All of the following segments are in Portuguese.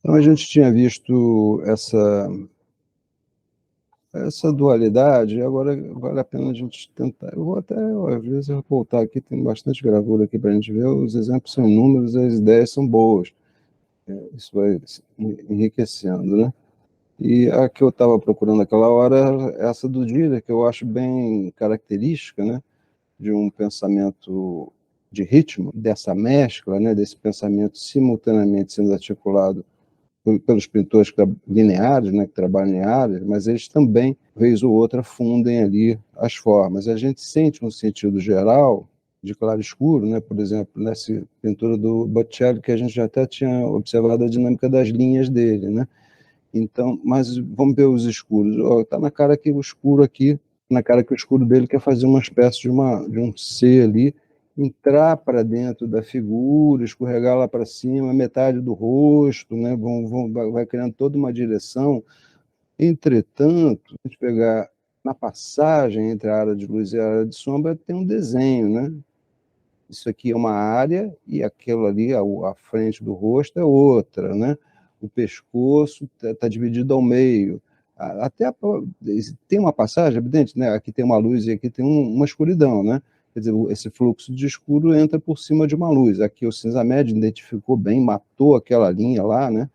Então a gente tinha visto essa dualidade, e agora vale a pena a gente tentar. Eu vou até, às vezes, voltar aqui, tem bastante gravura aqui para a gente ver, os exemplos são inúmeros, as ideias são boas. Isso vai enriquecendo, né? E a que eu estava procurando naquela hora, essa do Diller, que eu acho bem característica, né, de um pensamento de ritmo, dessa mescla, né, desse pensamento simultaneamente sendo articulado pelos pintores lineares, né, que trabalham lineares, mas eles também, vez ou outra, fundem ali as formas. A gente sente um sentido geral de claro e escuro, né, por exemplo, nessa pintura do Botticelli, que a gente já até tinha observado a dinâmica das linhas dele, né? Então, mas vamos ver os escuros. Está na cara que o escuro aqui, na cara que o escuro dele quer fazer uma espécie de um C ali, entrar para dentro da figura, escorregar lá para cima, metade do rosto, né? Vai criando toda uma direção. Entretanto, a gente pegar na passagem entre a área de luz e a área de sombra, tem um desenho, né? Isso aqui é uma área e aquilo ali, a frente do rosto é outra, né? O pescoço está dividido ao meio. Até tem uma passagem, evidente, né? Aqui tem uma luz e aqui tem uma escuridão, né? Quer dizer, esse fluxo de escuro entra por cima de uma luz. Aqui o cinza médio identificou bem, matou aquela linha lá, né?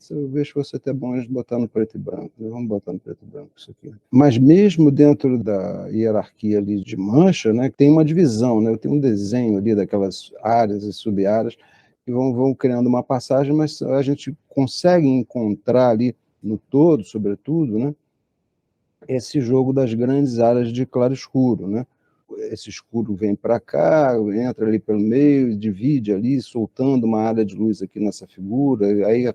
Eu vejo que você até bom de botar no preto e branco. Vamos botar no preto e branco isso aqui. Mas mesmo dentro da hierarquia ali de mancha, né, tem uma divisão, né? Tem um desenho ali daquelas áreas e sub-áreas que vão criando uma passagem, mas a gente consegue encontrar ali no todo, sobretudo, né, esse jogo das grandes áreas de claro-escuro, né? Esse escuro vem para cá, entra ali pelo meio, divide ali, soltando uma área de luz aqui nessa figura, aí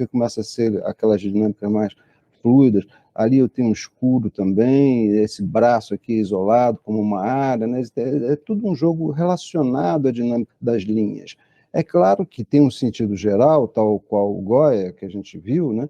começa a ser aquelas dinâmicas mais fluidas. Ali eu tenho um escuro também, esse braço aqui isolado como uma área, né? É tudo um jogo relacionado à dinâmica das linhas. É claro que tem um sentido geral, tal qual o Goya, que a gente viu, né?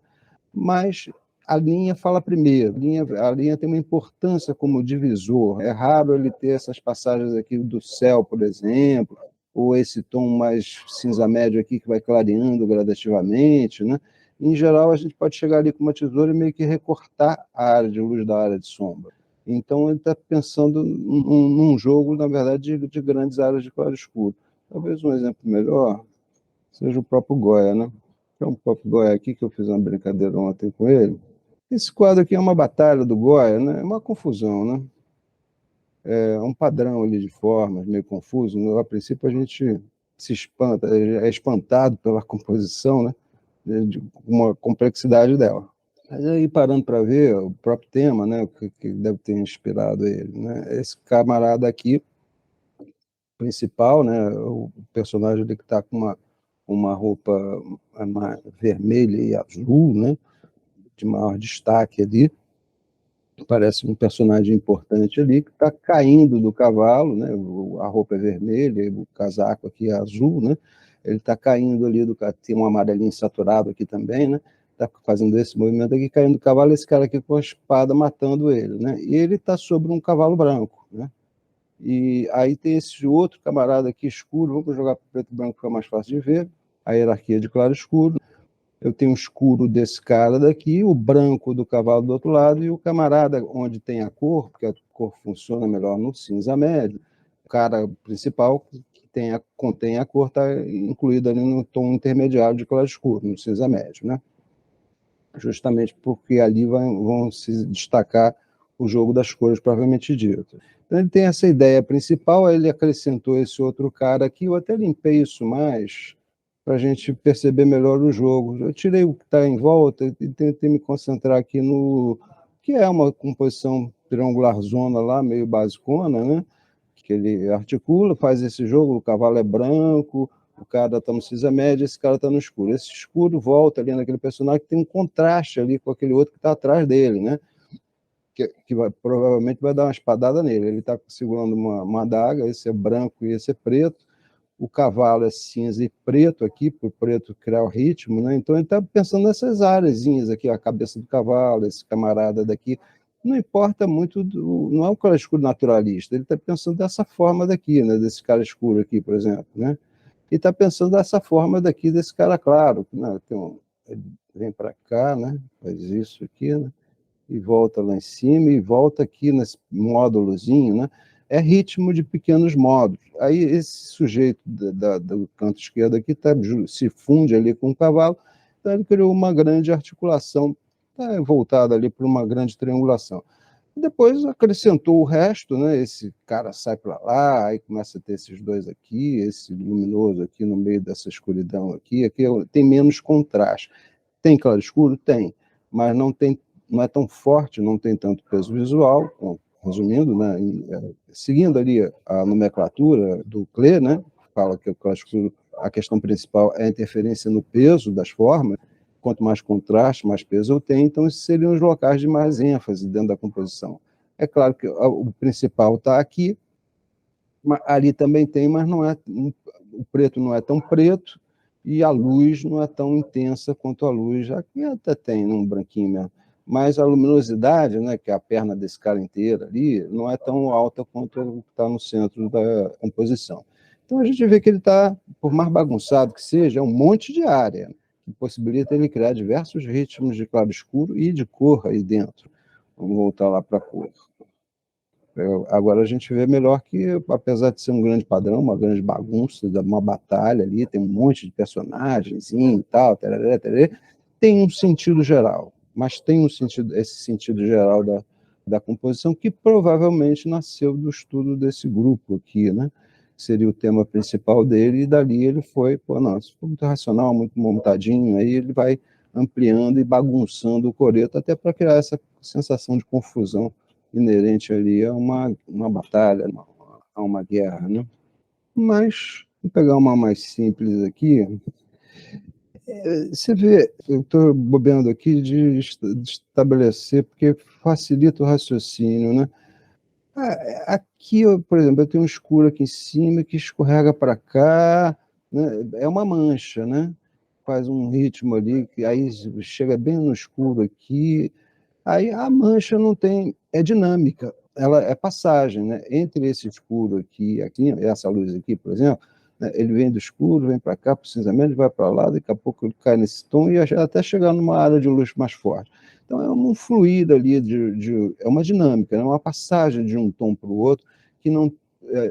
Mas a linha fala primeiro. A linha tem uma importância como divisor. É raro ele ter essas passagens aqui do céu, por exemplo, ou esse tom mais cinza médio aqui que vai clareando gradativamente, né? Em geral, a gente pode chegar ali com uma tesoura e meio que recortar a área de luz da área de sombra. Então, ele está pensando num jogo, na verdade, de grandes áreas de claro-escuro. Talvez um exemplo melhor seja o próprio Goya, né? Tem um próprio Goya aqui que eu fiz uma brincadeira ontem com ele. Esse quadro aqui é uma batalha do Goya, né? É uma confusão, né? É um padrão ali de formas, meio confuso. A princípio a gente se espanta, é espantado pela composição, né? De uma complexidade dela. Mas aí, parando para ver o próprio tema, né? O que deve ter inspirado ele, né? Esse camarada aqui, principal, né? O personagem ali que está com uma roupa vermelha e azul, né? De maior destaque ali, parece um personagem importante ali, que está caindo do cavalo, né? A roupa é vermelha, o casaco aqui é azul, né? Ele está caindo ali, tem um amarelinho saturado aqui também, né? Está fazendo esse movimento aqui, caindo do cavalo, esse cara aqui com a espada matando ele, né? E ele está sobre um cavalo branco, né? E aí tem esse outro camarada aqui escuro, vamos jogar para preto e branco, fica mais fácil de ver, a hierarquia de claro e escuro. Eu tenho o escuro desse cara daqui, o branco do cavalo do outro lado, e o camarada onde tem a cor, porque a cor funciona melhor no cinza médio, o cara principal que contém a cor está incluído ali no tom intermediário de claro escuro, no cinza médio, né? Justamente porque ali vão se destacar o jogo das cores propriamente dito. Então ele tem essa ideia principal, aí ele acrescentou esse outro cara aqui, eu até limpei isso mais, para a gente perceber melhor o jogo. Eu tirei o que está em volta e tentei me concentrar aqui no que é uma composição triangularzona lá, meio basicona, né? Que ele articula, faz esse jogo, o cavalo é branco, o cara está no cinza médio, esse cara está no escuro. Esse escuro volta ali naquele personagem que tem um contraste ali com aquele outro que está atrás dele, né? Provavelmente vai dar uma espadada nele. Ele está segurando uma adaga, esse é branco e esse é preto. O cavalo é cinza e preto aqui, para o preto criar o ritmo, né? Então ele está pensando nessas áreazinhas aqui, a cabeça do cavalo, esse camarada daqui. Não importa muito, não é um cara escuro naturalista, ele está pensando dessa forma daqui, né? Desse cara escuro aqui, por exemplo, né? E está pensando dessa forma daqui, desse cara claro, né? ele vem para cá, né? Faz isso aqui, né? E volta lá em cima, e volta aqui nesse módulozinho, né? É ritmo de pequenos módulos. Aí esse sujeito do canto esquerdo aqui se funde ali com o cavalo, então ele criou uma grande articulação, tá voltada ali para uma grande triangulação. Depois acrescentou o resto, né? Esse cara sai para lá, aí começa a ter esses dois aqui, esse luminoso aqui no meio dessa escuridão aqui tem menos contraste. Tem claro escuro? Tem, mas não é tão forte, não tem tanto peso visual, resumindo, né? Seguindo ali a nomenclatura do Klee, né? Fala que o claro escuro, a questão principal é a interferência no peso das formas. Quanto mais contraste, mais peso eu tenho, então esses seriam os locais de mais ênfase dentro da composição. É claro que o principal está aqui, ali também tem, mas não é, o preto não é tão preto e a luz não é tão intensa quanto a luz. Aqui até tem um branquinho mesmo, mas a luminosidade, né, que é a perna desse cara inteira ali, não é tão alta quanto o que está no centro da composição. Então a gente vê que ele está, por mais bagunçado que seja, é um monte de área que possibilita ele criar diversos ritmos de claro-escuro e de cor aí dentro. Vamos voltar lá para a cor. Agora a gente vê melhor que, apesar de ser um grande padrão, uma grande bagunça, uma batalha ali, tem um monte de personagens e tal, tarará, tarará, tem um sentido geral, mas tem um sentido, esse sentido geral da composição que provavelmente nasceu do estudo desse grupo aqui, né? Seria o tema principal dele, e dali ele foi, pô, não, isso foi muito racional, muito montadinho, aí ele vai ampliando e bagunçando o coreto até para criar essa sensação de confusão inerente ali a uma batalha, a uma guerra, né? Mas, vou pegar uma mais simples aqui. Você vê, eu estou bobeando aqui de estabelecer, porque facilita o raciocínio, né? Aqui, por exemplo, eu tenho um escuro aqui em cima que escorrega para cá, né? É uma mancha, né? Faz um ritmo ali, que aí chega bem no escuro aqui, aí a mancha não tem, é dinâmica, ela é passagem, né? Entre esse escuro aqui, essa luz aqui, por exemplo, né? Ele vem do escuro, vem para cá, para o cinzamento, vai para lá, daqui a pouco ele cai nesse tom e até chegar numa área de luz mais forte. Então é um fluir ali, é uma dinâmica, é uma passagem de um tom para o outro que não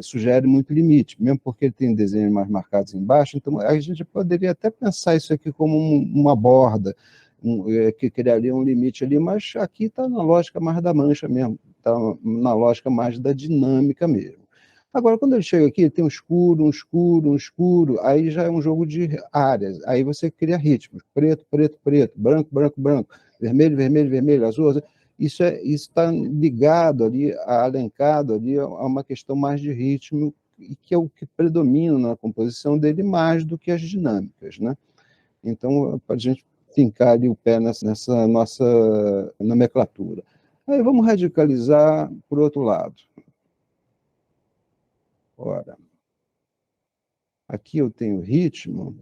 sugere muito limite, mesmo porque ele tem desenhos mais marcados embaixo, então a gente poderia até pensar isso aqui como uma borda, que criaria um limite ali, mas aqui está na lógica mais da mancha mesmo, está na lógica mais da dinâmica mesmo. Agora, quando ele chega aqui, ele tem um escuro, um escuro, um escuro, aí já é um jogo de áreas, aí você cria ritmos, preto, preto, preto, branco, branco, branco, vermelho, vermelho, vermelho, azul, azul. Isso está ligado ali, alencado ali a uma questão mais de ritmo, e que é o que predomina na composição dele mais do que as dinâmicas, né? Então, para a gente fincar ali o pé nessa nossa nomenclatura. Aí vamos radicalizar por outro lado. Ora, aqui eu tenho ritmo,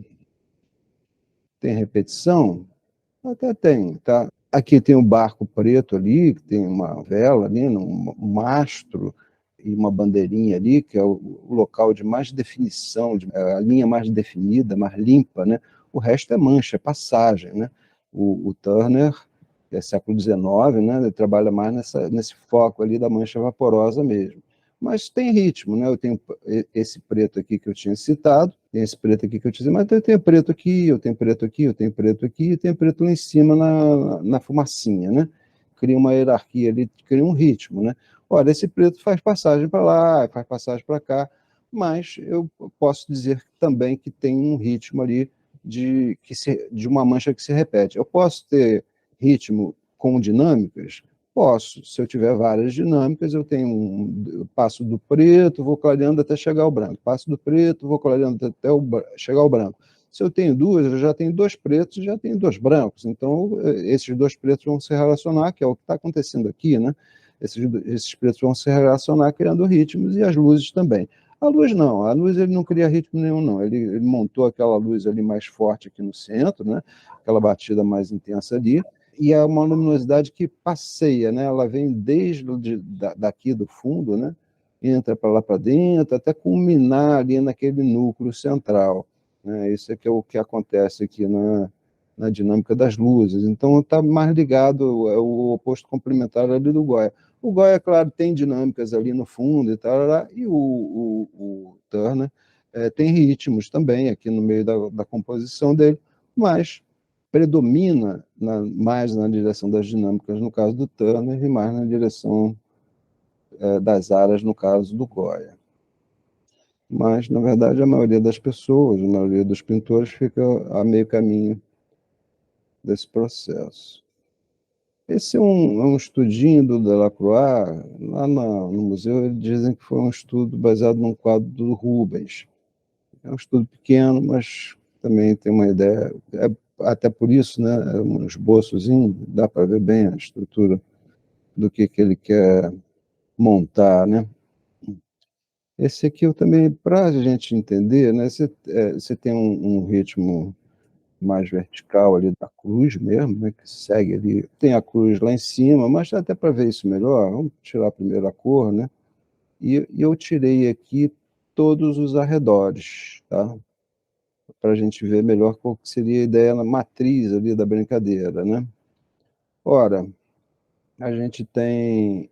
tem repetição, até tem, tá? Aqui tem um barco preto ali, que tem uma vela ali, um mastro e uma bandeirinha ali, que é o local de mais definição, a linha mais definida, mais limpa, né? O resto é mancha, é passagem, né? O Turner, que é século XIX, né? Ele trabalha mais nesse foco ali da mancha vaporosa mesmo. Mas tem ritmo, né? Eu tenho esse preto aqui que eu tinha citado, tem esse preto aqui que eu te disse, mas eu tenho preto aqui, eu tenho preto aqui, eu tenho preto aqui, e tenho preto lá em cima na fumacinha, né? Cria uma hierarquia ali, cria um ritmo, né? Olha, esse preto faz passagem para lá, faz passagem para cá, mas eu posso dizer também que tem um ritmo ali de uma mancha que se repete. Eu posso ter ritmo com dinâmicas? Posso. Se eu tiver várias dinâmicas, eu passo do preto, vou clareando até chegar ao branco. Passo do preto, vou clareando até chegar ao branco. Se eu tenho duas, eu já tenho dois pretos e já tenho dois brancos. Então, esses dois pretos vão se relacionar, que é o que está acontecendo aqui, né? Esses pretos vão se relacionar criando ritmos e as luzes também. A luz não, a luz ele não cria ritmo nenhum, não. Ele montou aquela luz ali mais forte aqui no centro, né? Aquela batida mais intensa ali, e é uma luminosidade que passeia, né? Ela vem daqui do fundo, né? Entra para lá para dentro, até culminar ali naquele núcleo central, né? Isso é que é o que acontece aqui na dinâmica das luzes. Então, está mais ligado, é o oposto complementar ali do Goya. O Goya, claro, tem dinâmicas ali no fundo e tal, e o Turner tem ritmos também aqui no meio da composição dele, mas predomina mais na direção das dinâmicas, no caso do Turner, e mais na direção das áreas, no caso do Goya. Mas, na verdade, a maioria das pessoas, a maioria dos pintores, fica a meio caminho desse processo. Esse é um estudinho do Delacroix, lá no museu, eles dizem que foi um estudo baseado num quadro do Rubens. É um estudo pequeno, mas também tem uma ideia, até por isso, né, um esboçozinho, dá para ver bem a estrutura do que ele quer montar, né? Esse aqui eu também, para a gente entender, né, você tem um ritmo mais vertical ali da cruz mesmo, né, que segue ali. Tem a cruz lá em cima, mas até para ver isso melhor, vamos tirar primeiro a cor, né? E eu tirei aqui todos os arredores, tá? Para a gente ver melhor qual seria a ideia na matriz ali da brincadeira, né? Ora, a gente tem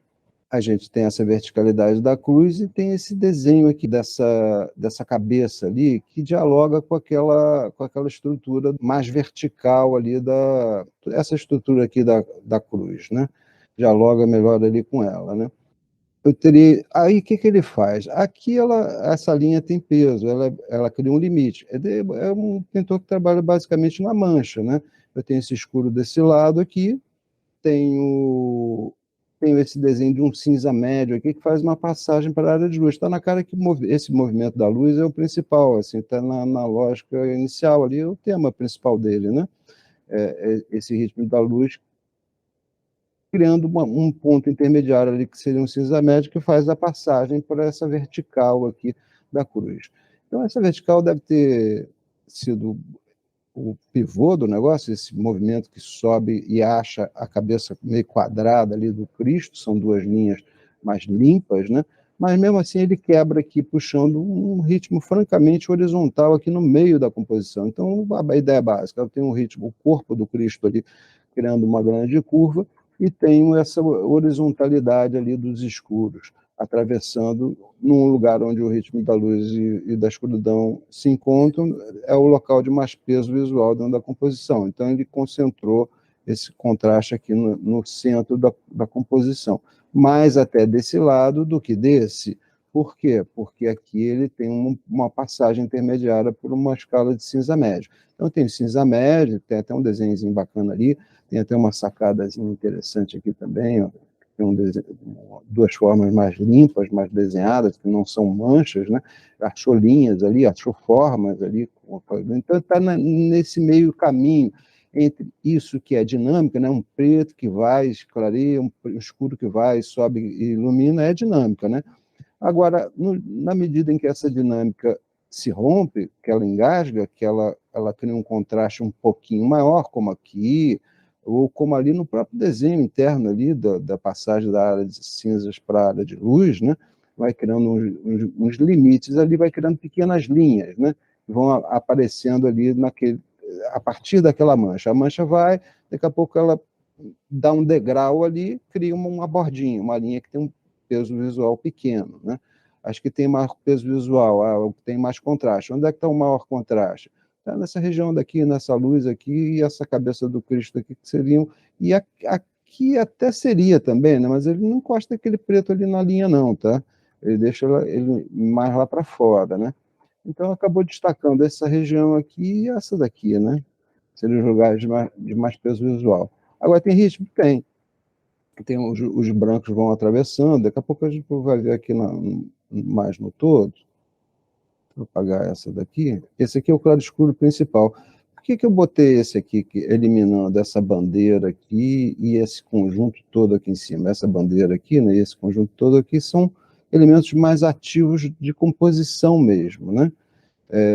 a gente tem essa verticalidade da cruz e tem esse desenho aqui dessa cabeça ali que dialoga com aquela estrutura mais vertical ali essa estrutura aqui da cruz, né? Dialoga melhor ali com ela, né? Eu teria, aí o que ele faz? Aqui essa linha tem peso, ela cria um limite. É um pintor que trabalha basicamente na mancha, né? Eu tenho esse escuro desse lado aqui, tenho, tenho esse desenho de um cinza médio aqui que faz uma passagem para a área de luz. Está na cara que esse movimento da luz é o principal, assim, está na lógica inicial ali, é o tema principal dele, né? Esse ritmo da luz criando um ponto intermediário ali que seria um cinza médio que faz a passagem por essa vertical aqui da cruz. Então essa vertical deve ter sido o pivô do negócio, esse movimento que sobe e acha a cabeça meio quadrada ali do Cristo, são duas linhas mais limpas, né? Mas mesmo assim ele quebra aqui, puxando um ritmo francamente horizontal aqui no meio da composição. Então a ideia básica, eu tenho um ritmo, o corpo do Cristo ali criando uma grande curva, e tenho essa horizontalidade ali dos escuros, atravessando num lugar onde o ritmo da luz e da escuridão se encontram, é o local de mais peso visual dentro da composição. Então, ele concentrou esse contraste aqui no centro da composição, mais até desse lado do que desse. Por quê? Porque aqui ele tem uma passagem intermediária por uma escala de cinza médio. Então, tem cinza médio, tem até um desenhozinho bacana ali, tem até uma sacadazinha interessante aqui também, ó. Tem duas formas mais limpas, mais desenhadas, que não são manchas, né? Achou linhas ali, achou formas ali. Então está nesse meio caminho entre isso que é dinâmica, né? Um preto que vai, clareia, um escuro que vai, sobe e ilumina, é dinâmica, né? Agora, na medida em que essa dinâmica se rompe, que ela engasga, que ela cria um contraste um pouquinho maior, como aqui, ou como ali no próprio desenho interno ali da passagem da área de cinzas para a área de luz, né? Vai criando uns limites ali, vai criando pequenas linhas, né? Que vão aparecendo ali a partir daquela mancha. A mancha vai, daqui a pouco ela dá um degrau ali, cria uma bordinha, uma linha que tem um peso visual pequeno, né? Acho que tem maior peso visual, tem mais contraste. Onde é que está o maior contraste? Está nessa região daqui, nessa luz aqui, e essa cabeça do Cristo aqui, que seriam... E aqui até seria também, né? Mas ele não encosta aquele preto ali na linha, não, tá? Ele deixa ele mais lá para fora, né? Então, acabou destacando essa região aqui e essa daqui, né? Seriam os lugares de mais peso visual. Agora, tem ritmo? Tem os brancos vão atravessando, daqui a pouco a gente vai ver aqui mais no todo. Vou apagar essa daqui. Esse aqui é o claro-escuro principal. Por que eu botei esse aqui, eliminando essa bandeira aqui e esse conjunto todo aqui em cima? Essa bandeira aqui, né, e esse conjunto todo aqui são elementos mais ativos de composição mesmo, né?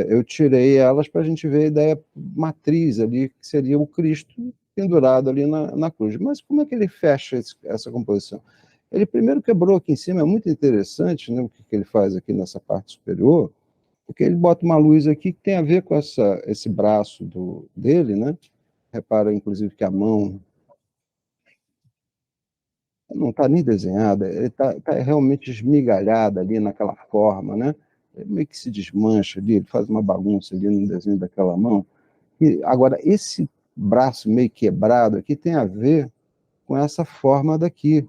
Eu tirei elas para a gente ver a ideia matriz ali, que seria o Cristo pendurado ali na cruz. Mas como é que ele fecha essa composição? Ele primeiro quebrou aqui em cima, é muito interessante, né, o que ele faz aqui nessa parte superior, porque ele bota uma luz aqui que tem a ver com esse braço dele, né? repara, inclusive, que a mão não está nem desenhada, ele tá realmente esmigalhada ali naquela forma, né? Ele meio que se desmancha ali, ele faz uma bagunça ali no desenho daquela mão. E, agora, esse braço meio quebrado aqui tem a ver com essa forma daqui.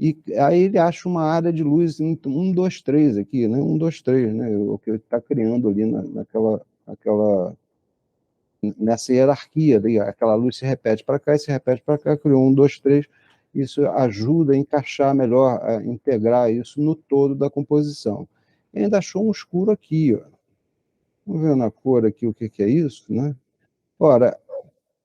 E aí ele acha uma área de luz em 1, 2, 3 aqui, né? 1, 2, 3, né? O que ele está criando ali nessa hierarquia, ali, aquela luz se repete para cá e se repete para cá, criou 1, 2, 3. Isso ajuda a encaixar melhor, a integrar isso no todo da composição. E ainda achou um escuro aqui, ó. Vamos ver na cor aqui o que, que é isso, né? Ora,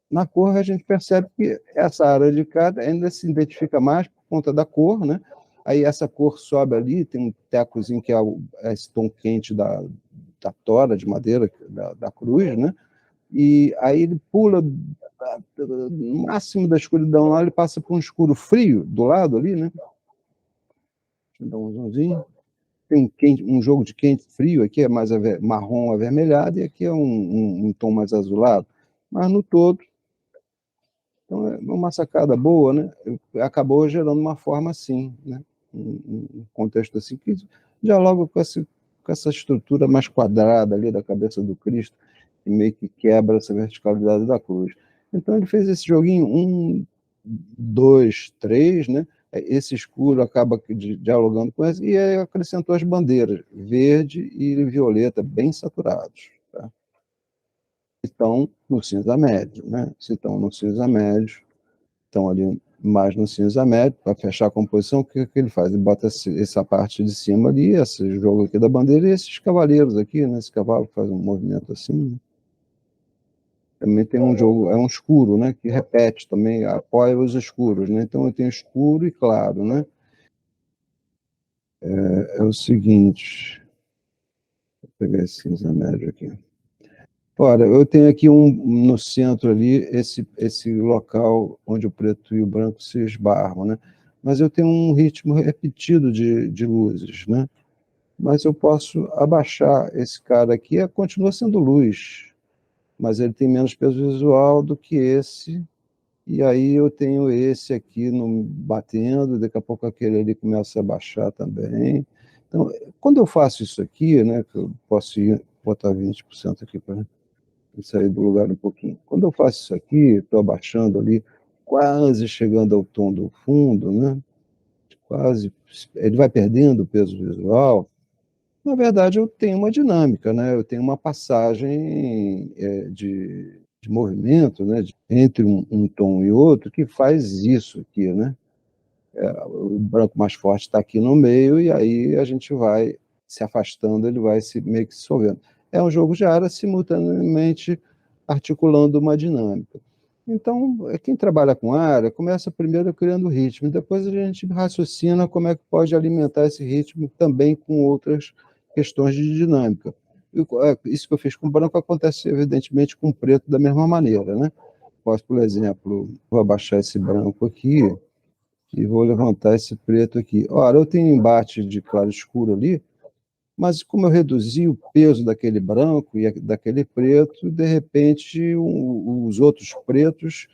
na cor a gente percebe que essa área de cá ainda se identifica mais por conta da cor, né? Aí essa cor sobe ali, tem um tecozinho que é esse tom quente da tora de madeira, da cruz, né? E aí ele pula no máximo da escuridão lá, ele passa por um escuro frio do lado ali, né? Deixa eu dar um zoomzinho. Tem um jogo de quente frio, aqui é mais marrom avermelhado e aqui é um tom mais azulado. Mas no todo, então é uma sacada boa, né? Acabou gerando uma forma assim, né? Um contexto assim que dialoga com essa estrutura mais quadrada ali da cabeça do Cristo, que meio que quebra essa verticalidade da cruz. Então ele fez esse joguinho 1, 2, 3, né? Esse escuro acaba dialogando com esse, e aí acrescentou as bandeiras, verde e violeta, bem saturados. Tá? Estão no cinza médio, né? Se estão no cinza médio, estão ali mais no cinza médio, para fechar a composição, o que, que ele faz? Ele bota essa parte de cima ali, esse jogo aqui da bandeira, e esses cavaleiros aqui, né? Esse cavalo faz um movimento assim, né? Também tem um jogo, é um escuro, né? Que repete também, apoia os escuros, né? Então eu tenho escuro e claro, né? É o seguinte, vou pegar esse cinza médio aqui. Ora, eu tenho aqui no centro ali, esse local onde o preto e o branco se esbarram, né? Mas eu tenho um ritmo repetido de luzes, né? Mas eu posso abaixar esse cara aqui, continua sendo luz, mas ele tem menos peso visual do que esse, e aí eu tenho esse aqui no, batendo, daqui a pouco aquele ali começa a baixar também. Então, quando eu faço isso aqui, né, que eu posso botar 20% aqui para sair do lugar um pouquinho. Quando eu faço isso aqui, estou abaixando ali, quase chegando ao tom do fundo, né? Quase, ele vai perdendo o peso visual. Na verdade, eu tenho uma dinâmica, né? Eu tenho uma passagem de movimento, né? Entre um tom e outro que faz isso aqui, né? O branco mais forte está aqui no meio e aí a gente vai se afastando, ele vai se meio que se dissolvendo. É um jogo de área simultaneamente articulando uma dinâmica. Então, quem trabalha com área começa primeiro criando ritmo, depois a gente raciocina como é que pode alimentar esse ritmo também com outras questões de dinâmica. Isso que eu fiz com o branco acontece, evidentemente, com o preto da mesma maneira, né? Posso, por exemplo, vou abaixar esse branco aqui, e vou levantar esse preto aqui. Ora, eu tenho embate de claro escuro ali, mas como eu reduzi o peso daquele branco e daquele preto, de repente os outros pretos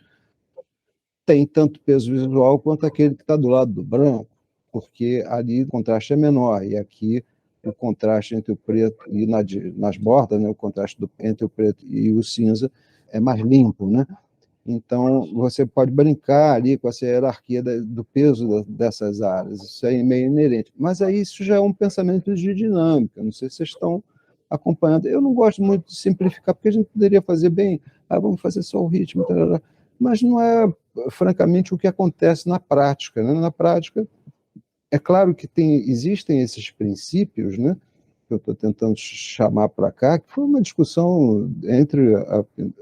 têm tanto peso visual quanto aquele que está do lado do branco, porque ali o contraste é menor, e aqui o contraste entre o preto e nas bordas, né, o contraste entre o preto e o cinza é mais limpo, né? Então, você pode brincar ali com essa hierarquia do peso dessas áreas, isso é meio inerente. Mas aí isso já é um pensamento de dinâmica, não sei se vocês estão acompanhando. Eu não gosto muito de simplificar, porque a gente poderia fazer bem, vamos fazer só o ritmo, tarará. Mas não é, francamente, o que acontece na prática. Né? Na prática, é claro que existem esses princípios, né? Que eu estou tentando chamar para cá, que foi uma discussão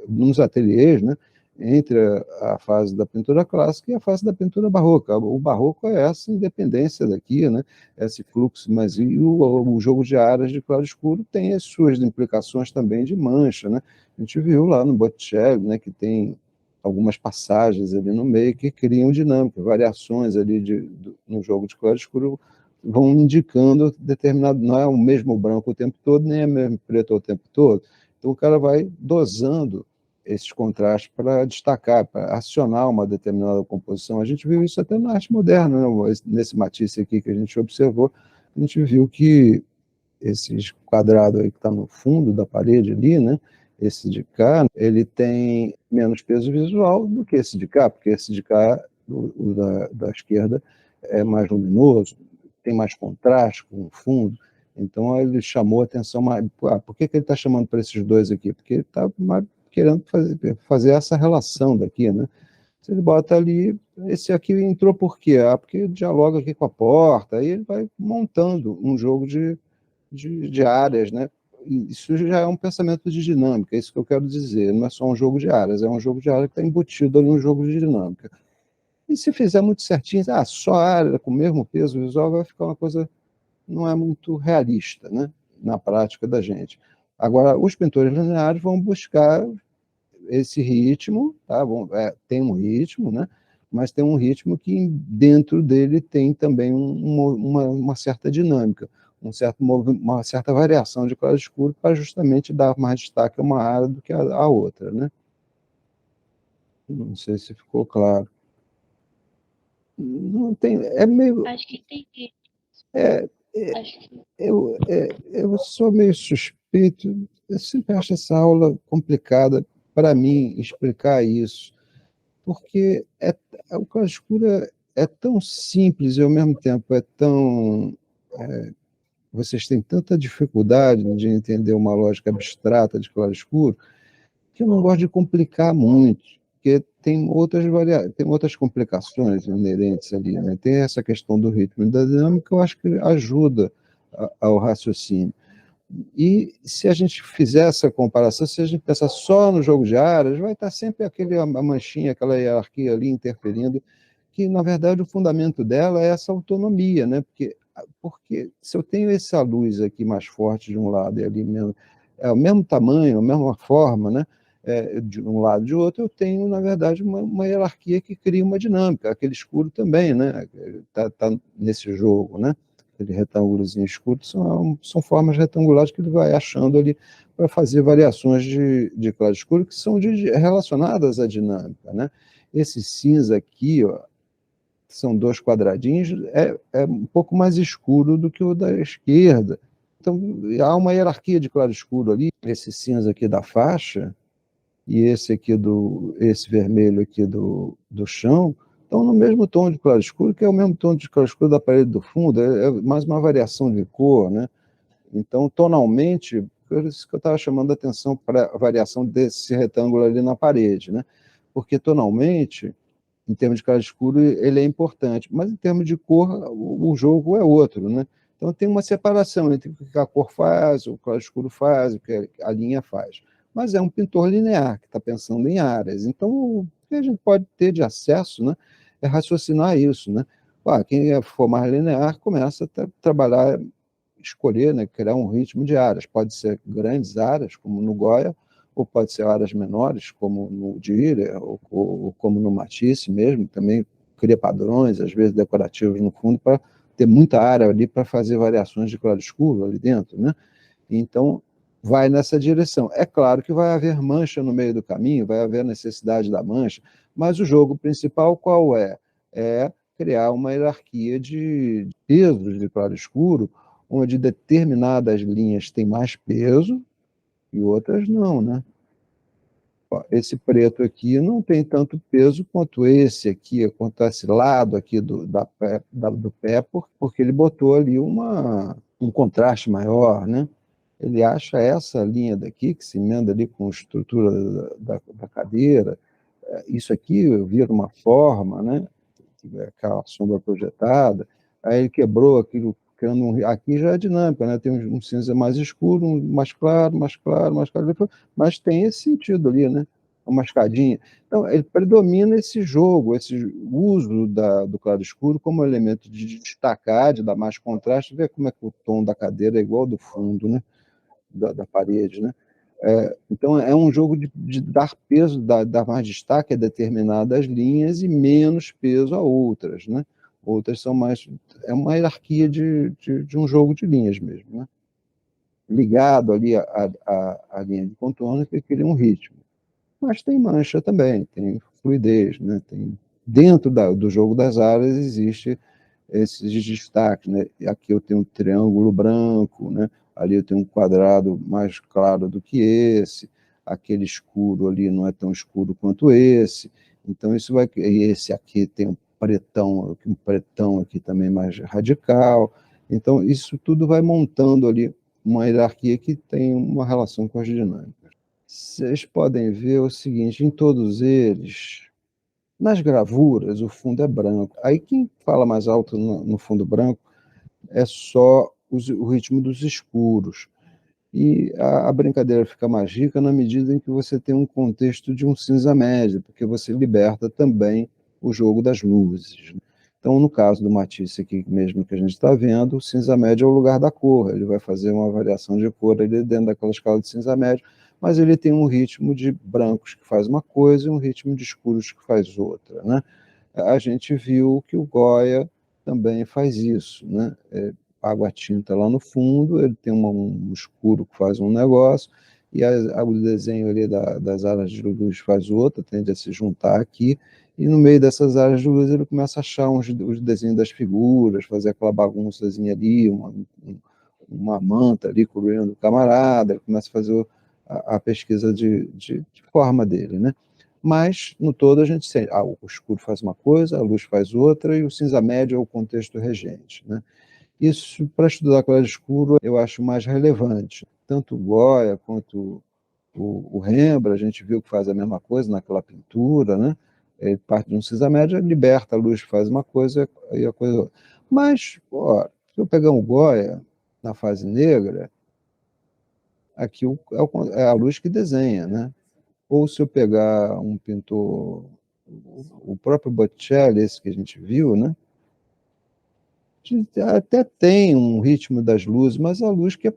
nos ateliês, né? Entre a fase da pintura clássica e a fase da pintura barroca. O barroco é essa independência daqui, né? Esse fluxo, mas o jogo de áreas de claro escuro tem as suas implicações também de mancha, né? A gente viu lá no Botticelli, né, que tem algumas passagens ali no meio que criam dinâmica, variações ali no jogo de claro escuro vão indicando determinado, não é o mesmo branco o tempo todo, nem é o mesmo preto o tempo todo. Então o cara vai dosando esses contrastes para destacar, para acionar uma determinada composição. A gente viu isso até na arte moderna, né? Nesse Matisse aqui que a gente observou, a gente viu que esse quadrado aí que está no fundo da parede ali, né? Esse de cá, ele tem menos peso visual do que esse de cá, porque esse de cá, o da esquerda, é mais luminoso, tem mais contraste com o fundo. Então ele chamou a atenção mais. Por que ele está chamando para esses dois aqui? Porque ele está querendo fazer essa relação daqui, né? Se ele bota ali, esse aqui entrou por quê? Porque dialoga aqui com a porta, aí ele vai montando um jogo de áreas, né? Isso já é um pensamento de dinâmica, é isso que eu quero dizer. Não é só um jogo de áreas, é um jogo de áreas que está embutido ali no jogo de dinâmica. E se fizer muito certinho, só área com o mesmo peso visual, vai ficar uma coisa não é muito realista, né? Na prática da gente. Agora, os pintores lineares vão buscar esse ritmo, tá? Tem um ritmo, né? Mas tem um ritmo que dentro dele tem também uma certa dinâmica, uma certa variação de claro e escuro para justamente dar mais destaque a uma área do que a outra, né? Não sei se ficou claro. Não tem, é meio. Acho que entendi. É, Acho que eu sou meio suspeito, eu sempre acho essa aula complicada para mim explicar isso, porque o claro escuro é tão simples e ao mesmo tempo é tão. Vocês têm tanta dificuldade de entender uma lógica abstrata de claro escuro que eu não gosto de complicar muito, porque tem outras complicações inerentes ali, né? Tem essa questão do ritmo e da dinâmica, eu acho que ajuda ao raciocínio. E se a gente fizer essa comparação, se a gente pensar só no jogo de áreas, vai estar sempre a manchinha, aquela hierarquia ali interferindo, que na verdade o fundamento dela é essa autonomia, né? Porque se eu tenho essa luz aqui mais forte de um lado e ali mesmo, é o mesmo tamanho, a mesma forma, né? De um lado e de outro, eu tenho, na verdade, uma hierarquia que cria uma dinâmica. Aquele escuro também, né? Tá nesse jogo, né? Aquele retângulozinho escuro, são formas retangulares que ele vai achando ali para fazer variações de claro escuro que são relacionadas à dinâmica, né? Esse cinza aqui, ó, são dois quadradinhos, é um pouco mais escuro do que o da esquerda. Então, há uma hierarquia de claro escuro ali. Esse cinza aqui da faixa e esse vermelho aqui do chão estão no mesmo tom de claro escuro, que é o mesmo tom de claro escuro da parede do fundo, é mais uma variação de cor, né? Então, tonalmente, por isso que eu estava chamando a atenção para a variação desse retângulo ali na parede, né? Porque tonalmente, em termos de claro escuro, ele é importante, mas em termos de cor, o jogo é outro, né? Então tem uma separação entre o que a cor faz, o claro escuro faz, o que a linha faz. Mas é um pintor linear que está pensando em áreas. Então, o que a gente pode ter de acesso, né, é raciocinar isso, né? Quem for mais linear começa a trabalhar, escolher, né, criar um ritmo de áreas. Pode ser grandes áreas, como no Goya, ou pode ser áreas menores, como no Dürer, ou como no Matisse mesmo, também cria padrões, às vezes decorativos no fundo, para ter muita área ali para fazer variações de claro escuro ali dentro, né? Então, vai nessa direção. É claro que vai haver mancha no meio do caminho, vai haver necessidade da mancha, mas o jogo principal qual é? É criar uma hierarquia de pesos de claro escuro, onde determinadas linhas têm mais peso e outras não, né? Esse preto aqui não tem tanto peso quanto esse aqui, quanto esse lado aqui do pé, porque ele botou ali um contraste maior, né? Ele acha essa linha daqui, que se emenda ali com a estrutura da cadeira, isso aqui vira uma forma, né? Aquela sombra projetada, aí ele quebrou aquilo, criando aqui já é dinâmica, né? Tem um cinza mais escuro, um mais claro, mais claro, mais claro, mas tem esse sentido ali, né? Uma escadinha. Então, ele predomina esse jogo, esse uso do claro escuro como elemento de destacar, de dar mais contraste, ver como é que o tom da cadeira é igual ao do fundo, né? Da parede, né? Então, é um jogo de dar peso, dar mais destaque a determinadas linhas e menos peso a outras, né? Outras são mais. É uma hierarquia de um jogo de linhas mesmo, né? Ligado ali à linha de contorno, que cria um ritmo. mas tem mancha também, tem fluidez, né? Dentro do jogo das áreas existe esses destaques, né? Aqui eu tenho um triângulo branco, né? Ali eu tenho um quadrado mais claro do que esse, aquele escuro ali não é tão escuro quanto esse, então isso vai, e esse aqui tem um pretão aqui também mais radical, então isso tudo vai montando ali uma hierarquia que tem uma relação com as dinâmicas. Vocês podem ver o seguinte, em todos eles, nas gravuras, o fundo é branco. Aí quem fala mais alto no fundo branco é só o ritmo dos escuros. E a brincadeira fica mais rica na medida em que você tem um contexto de um cinza médio, porque você liberta também o jogo das luzes. Então, no caso do Matisse aqui mesmo que a gente está vendo, o cinza médio é o lugar da cor, ele vai fazer uma variação de cor ali dentro daquela escala de cinza médio, mas ele tem um ritmo de brancos que faz uma coisa e um ritmo de escuros que faz outra, né? A gente viu que o Goya também faz isso, né? Água tinta lá no fundo, ele tem um escuro que faz um negócio, e o desenho ali das áreas de luz faz outra, tende a se juntar aqui, e no meio dessas áreas de luz ele começa a achar os desenhos das figuras, fazer aquela bagunçazinha ali, uma manta ali cobrindo o camarada, ele começa a fazer a pesquisa de forma dele, né? Mas, no todo, a gente sente, o escuro faz uma coisa, a luz faz outra, e o cinza médio é o contexto regente, né? Isso, para estudar claro escuro, eu acho mais relevante. Tanto o Goya quanto o Rembrandt, a gente viu que faz a mesma coisa naquela pintura, né? Ele parte de um cinza médio, liberta a luz, faz uma coisa e a coisa outra. Mas, ó, se eu pegar um Goya na fase negra, aqui é a luz que desenha, né? Ou se eu pegar um pintor, o próprio Botticelli, esse que a gente viu, né? Até tem um ritmo das luzes, mas a luz quer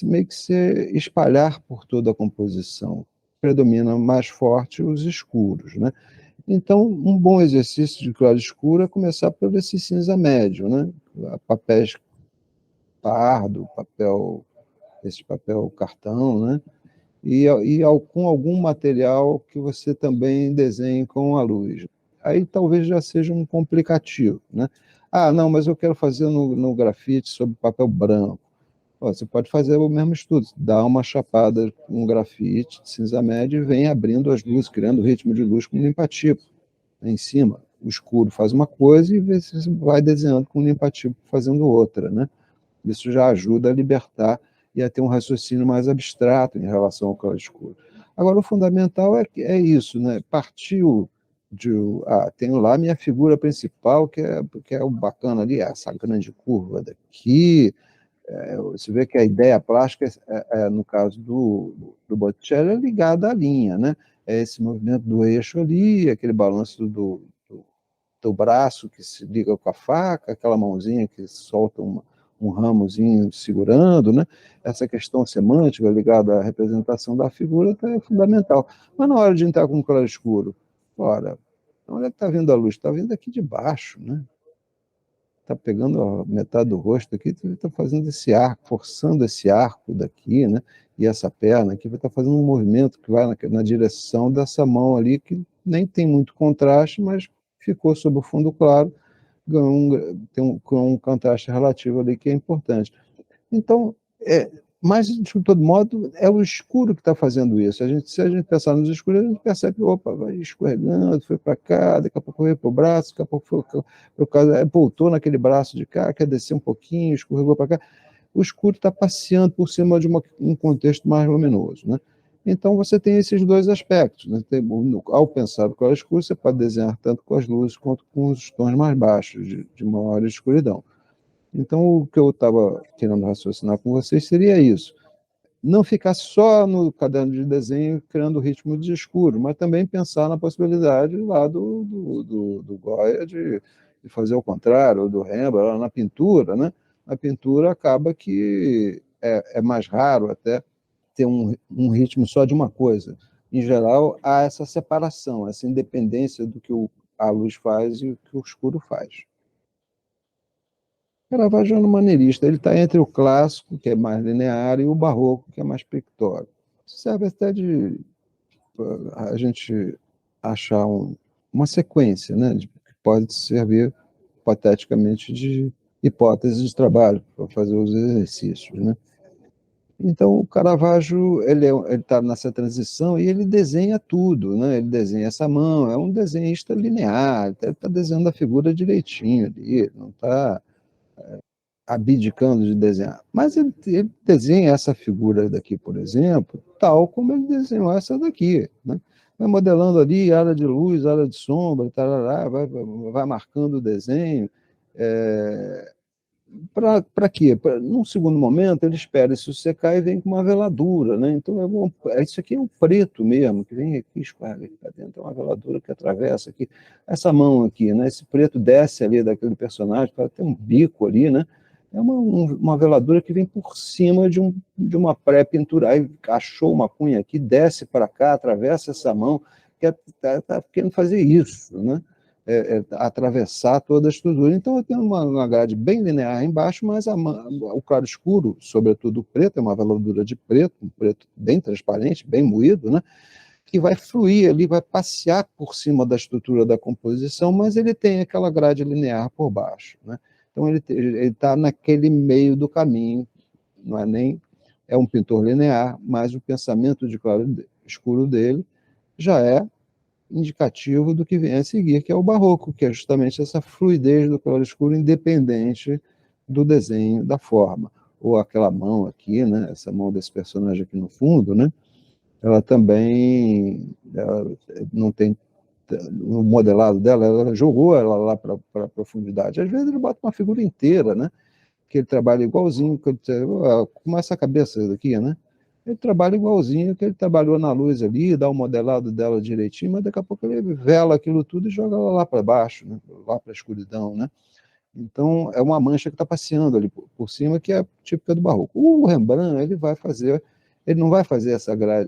meio que se espalhar por toda a composição. Predomina mais forte os escuros, né? Então, um bom exercício de claro escuro é começar por esse cinza médio, né? Papéis pardo, esse papel cartão, né? Com algum material que você também desenhe com a luz. Aí talvez já seja um complicativo, né? Ah, não, mas eu quero fazer no grafite sobre papel branco. Você pode fazer o mesmo estudo, dá uma chapada com um grafite de cinza médio e vem abrindo as luzes, criando ritmo de luz com limpa-tipo em cima. O escuro faz uma coisa e você vai desenhando com limpa-tipo fazendo outra, né? Isso já ajuda a libertar e a ter um raciocínio mais abstrato em relação ao claro escuro. Agora, o fundamental é isso, né? Partiu de. Tenho lá a minha figura principal, que é o bacana ali, essa grande curva daqui. Você vê que a ideia plástica, no caso do Botticelli, é ligada à linha, né? É esse movimento do eixo ali, aquele balanço do braço que se liga com a faca, aquela mãozinha que solta um ramozinho segurando, né? Essa questão semântica ligada à representação da figura é fundamental. Mas na hora de entrar com o claro escuro, ora, onde é que está vindo a luz? Está vindo aqui de baixo, né? Está pegando a metade do rosto aqui, está fazendo esse arco, forçando esse arco daqui, né? E essa perna aqui vai estar fazendo um movimento que vai na direção dessa mão ali, que nem tem muito contraste, mas ficou sob o fundo claro, tem um contraste relativo ali que é importante. Então, mas, de todo modo, é o escuro que está fazendo isso. Se a gente pensar nos escuros, a gente percebe que, opa, vai escorregando, foi para cá, daqui a pouco veio para o braço, daqui a pouco voltou naquele braço de cá, quer descer um pouquinho, escorregou para cá. O escuro está passeando por cima de um contexto mais luminoso, né? Então, você tem esses dois aspectos, né? Ao pensar no claro escuro, você pode desenhar tanto com as luzes quanto com os tons mais baixos, de maior escuridão. Então, o que eu estava querendo raciocinar com vocês seria isso. Não ficar só no caderno de desenho criando ritmo de escuro, mas também pensar na possibilidade lá do Goya de fazer o contrário, ou do Rembrandt, lá na pintura, né? Na pintura acaba que é mais raro até ter um ritmo só de uma coisa. Em geral, há essa separação, essa independência do que a luz faz e o que o escuro faz. Caravaggio é um maneirista, ele está entre o clássico, que é mais linear, e o barroco, que é mais pictórico. Serve até a gente achar uma sequência, né, que pode servir hipoteticamente de hipótese de trabalho para fazer os exercícios, né? Então, o Caravaggio, ele está nessa transição e ele desenha tudo, né? Ele desenha essa mão, é um desenhista linear, está desenhando a figura direitinho ali, não está abdicando de desenhar. Mas ele desenha essa figura daqui, por exemplo, tal como ele desenhou essa daqui, né? Vai modelando ali área de luz, área de sombra, tarará, vai marcando o desenho. Para quê? Num segundo momento, ele espera isso secar e vem com uma veladura, né? Então, isso aqui é um preto mesmo, que vem aqui, escorrega aqui para dentro, é uma veladura que atravessa aqui. Essa mão aqui, né? Esse preto desce ali daquele personagem, tem um bico ali, né? É uma veladura que vem por cima de uma pré-pintura. Aí achou uma cunha aqui, desce para cá, atravessa essa mão, que está querendo fazer isso, né? Atravessar toda a estrutura. Então, eu tenho uma grade bem linear embaixo, mas o claro escuro, sobretudo o preto, é uma veladura de preto, um preto bem transparente, bem moído, né? Que vai fluir ali, vai passear por cima da estrutura da composição, mas ele tem aquela grade linear por baixo, né? Então, ele está naquele meio do caminho, não é nem... É um pintor linear, mas o pensamento de claro escuro dele já é indicativo do que vem a seguir, que é o barroco, que é justamente essa fluidez do claro-escuro independente do desenho, da forma. Ou aquela mão aqui, né, essa mão desse personagem aqui no fundo, né, ela também não tem o modelado dela, ela jogou ela lá para a profundidade. Às vezes ele bota uma figura inteira, né, que ele trabalha igualzinho, como essa cabeça daqui, né? Ele trabalha igualzinho que ele trabalhou na luz ali, dá o modelado dela direitinho, mas daqui a pouco ele vela aquilo tudo e joga ela lá para baixo, né? Lá para a escuridão, né? Então, é uma mancha que está passeando ali por cima, que é típica do barroco. O Rembrandt, ele não vai fazer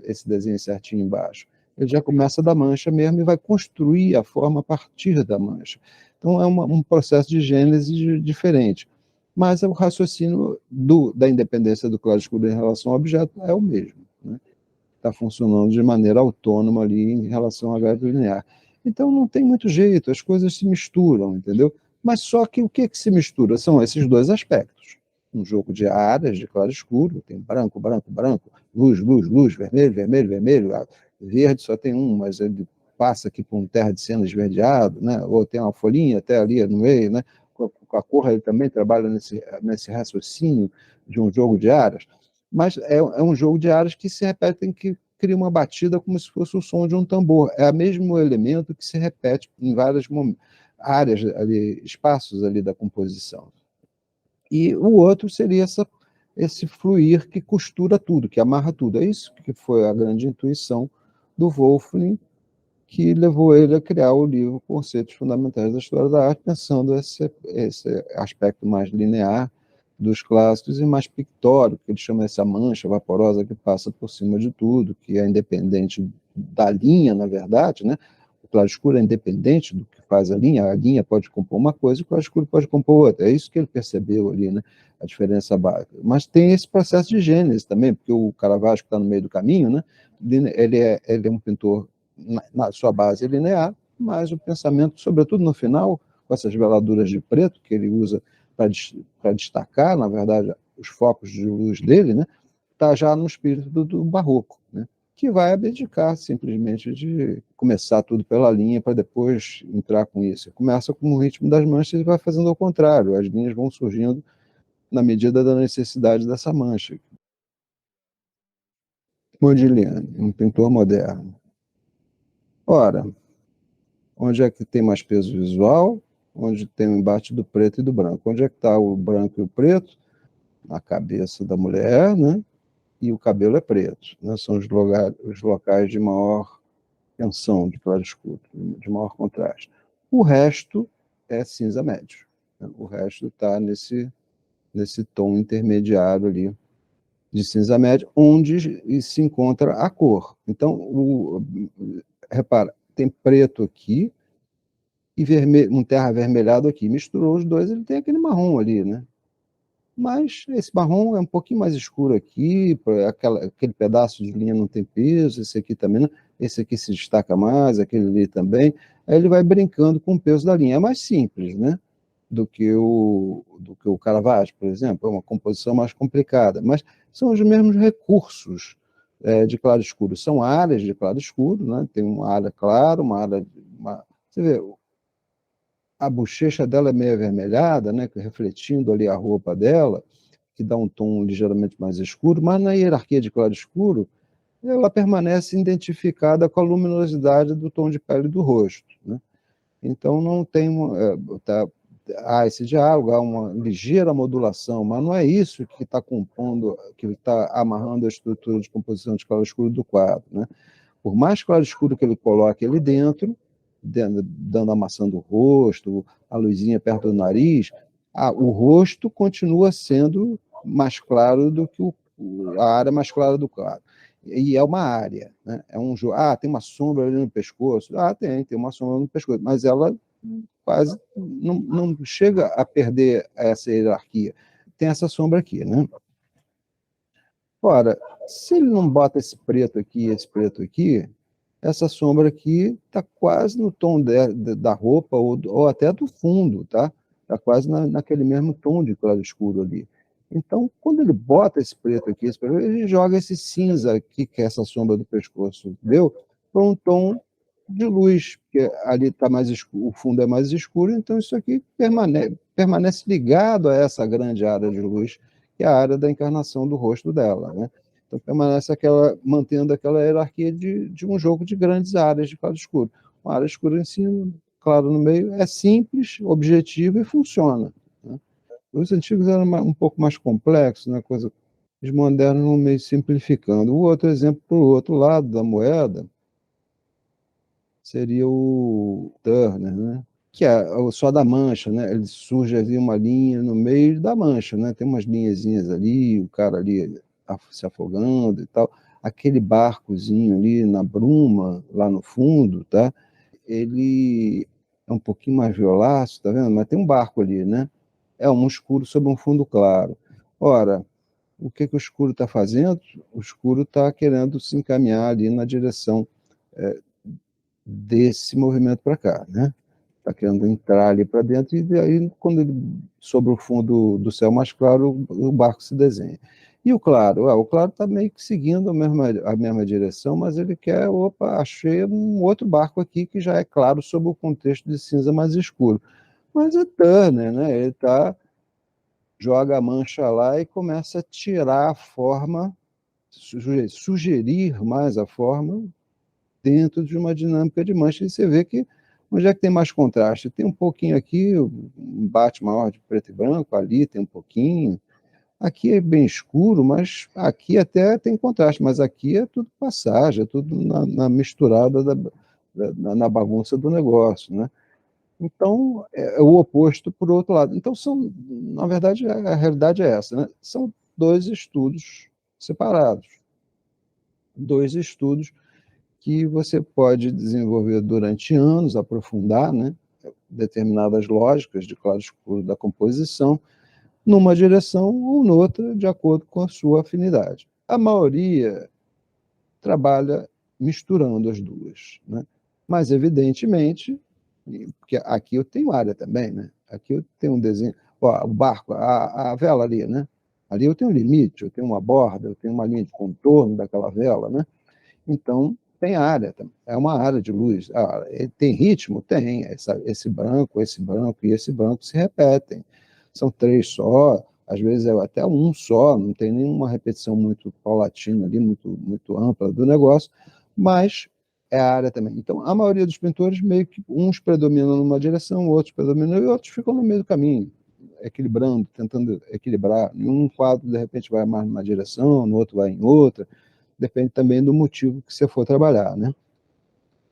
esse desenho certinho embaixo. Ele já começa da mancha mesmo e vai construir a forma a partir da mancha. Então, é um processo de gênese diferente. Mas o raciocínio da independência do claro-escuro em relação ao objeto é o mesmo, né? Está funcionando de maneira autônoma ali em relação à grade linear. Então não tem muito jeito, as coisas se misturam, entendeu? Mas só que o que se mistura? São esses dois aspectos. Um jogo de áreas, de claro escuro, tem branco, branco, branco, luz, luz, luz, vermelho, vermelho, vermelho, verde só tem um, mas ele passa aqui por um terra de cena esverdeado, né? Ou tem uma folhinha até ali no meio, né? Com a cor ele também trabalha nesse raciocínio de um jogo de áreas, mas é um jogo de áreas que se repetem, que cria uma batida como se fosse o som de um tambor. É o mesmo elemento que se repete em várias áreas ali, espaços ali da composição. E o outro seria esse fluir que costura tudo, que amarra tudo. É isso que foi a grande intuição do Wolfling, que levou ele a criar o livro Conceitos Fundamentais da História da Arte, pensando esse aspecto mais linear dos clássicos e mais pictórico, que ele chama essa mancha vaporosa que passa por cima de tudo, que é independente da linha, na verdade, né? O claro-escuro é independente do que faz a linha pode compor uma coisa e o claro-escuro pode compor outra. É isso que ele percebeu ali, né? A diferença básica. Mas tem esse processo de gênese também, porque o Caravaggio, que está no meio do caminho, né? Ele é um pintor na sua base linear, mas o pensamento, sobretudo no final, com essas veladuras de preto que ele usa para destacar, na verdade, os focos de luz dele, né, está já no espírito do barroco, né, que vai abdicar simplesmente de começar tudo pela linha para depois entrar com isso. Começa com o ritmo das manchas e vai fazendo ao contrário, as linhas vão surgindo na medida da necessidade dessa mancha. Modigliani, um pintor moderno. Ora, onde é que tem mais peso visual? Onde tem o embate do preto e do branco. Onde é que está o branco e o preto? Na cabeça da mulher, né? E o cabelo é preto, né? São os locais de maior tensão, de claro escuro, de maior contraste. O resto é cinza médio, né? O resto está nesse tom intermediário ali de cinza médio, onde se encontra a cor. Então, repara, tem preto aqui, e um terra avermelhado aqui. Misturou os dois, ele tem aquele marrom ali, né? Mas esse marrom é um pouquinho mais escuro aqui, aquele pedaço de linha não tem peso, esse aqui também não. esse aqui se destaca mais, aquele ali também. Aí ele vai brincando com o peso da linha. É mais simples, né? Do que o Caravaggio, por exemplo, é uma composição mais complicada, mas são os mesmos recursos de claro escuro. São áreas de claro escuro, né? Tem uma área clara, uma área. Você vê, a bochecha dela é meio avermelhada, né? Refletindo ali a roupa dela, que dá um tom ligeiramente mais escuro, mas na hierarquia de claro escuro, ela permanece identificada com a luminosidade do tom de pele do rosto, né? Então não tem há esse diálogo, há uma ligeira modulação, mas não é isso que está compondo, que está amarrando a estrutura de composição de claro escuro do quadro, né? Por mais claro escuro que ele coloque ali dentro, dando, amassando o rosto, a luzinha perto do nariz, o rosto continua sendo mais claro do que a área mais clara do quadro. E é uma área, né? Tem uma sombra ali no pescoço. Tem uma sombra no pescoço, mas ela quase não chega a perder essa hierarquia. Tem essa sombra aqui, né? Ora, se ele não bota esse preto aqui, essa sombra aqui está quase no tom da roupa ou até do fundo, tá? Está quase naquele mesmo tom de claro escuro ali. Então, quando ele bota ele joga esse cinza aqui, que é essa sombra do pescoço, deu, para um tom de luz, porque ali está mais escuro, o fundo é mais escuro, então isso aqui permanece ligado a essa grande área de luz, que é a área da encarnação do rosto dela, né? Então permanece mantendo aquela hierarquia de um jogo de grandes áreas de claro escuro. Uma área escura em cima, claro no meio, é simples, objetivo e funciona, né? Os antigos eram um pouco mais complexos, né? Os modernos vão meio simplificando. O outro exemplo, para o outro lado da moeda, seria o Turner, né? Que é só da mancha, né? Ele surge ali uma linha no meio da mancha, né? Tem umas linhazinhas ali, o cara ali se afogando e tal. Aquele barcozinho ali na bruma, lá no fundo, tá? Ele é um pouquinho mais violáceo, tá vendo? Mas tem um barco ali, né? É um escuro sobre um fundo claro. Ora, o que o escuro está fazendo? O escuro está querendo se encaminhar ali na direção desse movimento para cá, né? Está querendo entrar ali para dentro, e aí, quando ele, sobre o fundo do céu mais claro, o barco se desenha. E o claro está meio que seguindo a mesma direção, mas ele quer, achei um outro barco aqui que já é claro sob o contexto de cinza mais escuro. Mas é Turner, né? Ele joga a mancha lá e começa a tirar a forma, sugerir mais a forma dentro de uma dinâmica de mancha, e você vê que onde é que tem mais contraste? Tem um pouquinho aqui, um bate maior de preto e branco, ali tem um pouquinho, aqui é bem escuro, mas aqui até tem contraste, mas aqui é tudo passagem, é tudo na misturada na bagunça do negócio, né? Então, é o oposto por outro lado. Então, na verdade, a realidade é essa, né? São dois estudos separados, dois estudos que você pode desenvolver durante anos, aprofundar, né, determinadas lógicas de claro escuro da composição, numa direção ou noutra, de acordo com a sua afinidade. A maioria trabalha misturando as duas, né? Mas, evidentemente, porque aqui eu tenho área também, né? Aqui eu tenho um desenho, ó, o barco, a vela ali, né? Ali eu tenho um limite, eu tenho uma borda, eu tenho uma linha de contorno daquela vela, né? Então, tem área, é uma área de luz. Tem ritmo? Tem. Esse branco e esse branco se repetem. São três só, às vezes é até um só, não tem nenhuma repetição muito paulatina ali, muito, muito ampla do negócio, mas é a área também. Então, a maioria dos pintores, meio que uns predominam numa direção, outros predominam, e outros ficam no meio do caminho, equilibrando, tentando equilibrar. Em um quadro, de repente, vai mais numa direção, no outro vai em outra, depende também do motivo que você for trabalhar, né?